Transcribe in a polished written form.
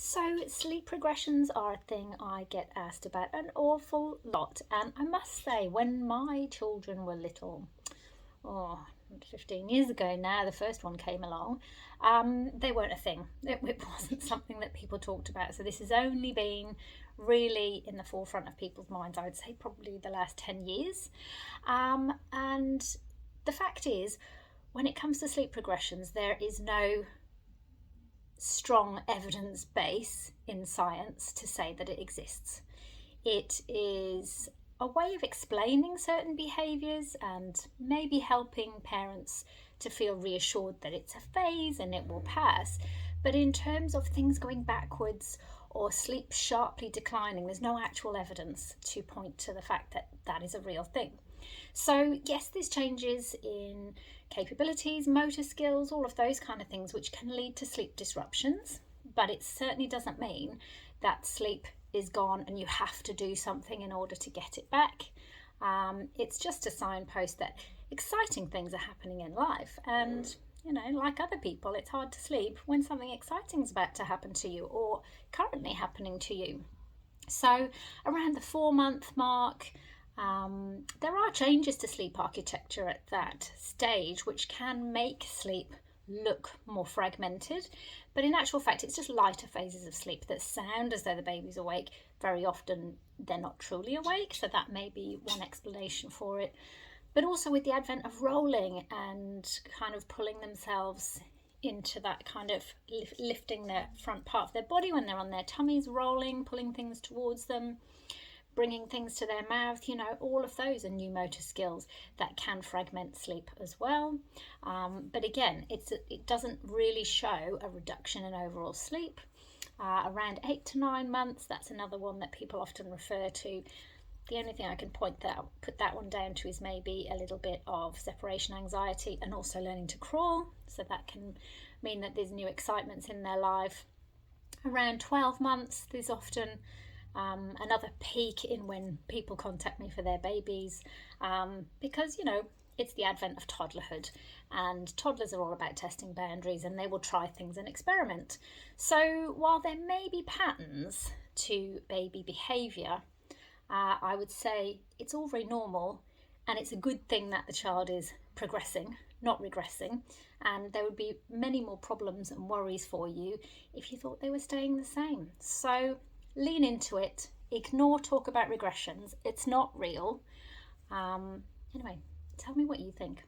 So, sleep regressions are a thing I get asked about an awful lot. And I must say, when my children were little, oh, 15 years ago now, the first one came along, they weren't a thing. It wasn't something that people talked about. So, this has only been really in the forefront of people's minds, I would say, probably the last 10 years. And the fact is, when it comes to sleep regressions, there is no strong evidence base in science to say that it exists. It is a way of explaining certain behaviours and maybe helping parents to feel reassured that it's a phase and it will pass. But in terms of things going backwards or sleep sharply declining, there's no actual evidence to point to the fact that that is a real thing. So, yes, there's changes in capabilities, motor skills, all of those kind of things, which can lead to sleep disruptions, but it certainly doesn't mean that sleep is gone and you have to do something in order to get it back. It's just a signpost that exciting things are happening in life, and like other people, it's hard to sleep when something exciting is about to happen to you or currently happening to you. So, around the 4 month mark, there are changes to sleep architecture at that stage which can make sleep look more fragmented, but in actual fact it's just lighter phases of sleep that sound as though the baby's awake. Very often they're not truly awake, so that may be one explanation for it. But also with the advent of rolling and kind of pulling themselves into that kind of lifting their front part of their body when they're on their tummies, rolling, pulling things towards them, bringing things to their mouth, all of those are new motor skills that can fragment sleep as well. But again, it doesn't really show a reduction in overall sleep. Around 8 to 9 months, that's another one that people often refer to. The only thing I can put that one down to is maybe a little bit of separation anxiety and also learning to crawl. So that can mean that there's new excitements in their life. Around 12 months, there's often another peak in when people contact me for their babies, because it's the advent of toddlerhood, and toddlers are all about testing boundaries and they will try things and experiment. So while there may be patterns to baby behaviour, I would say it's all very normal, and it's a good thing that the child is progressing, not regressing, and there would be many more problems and worries for you if you thought they were staying the same. So lean into it, ignore talk about regressions, it's not real. Anyway, tell me what you think.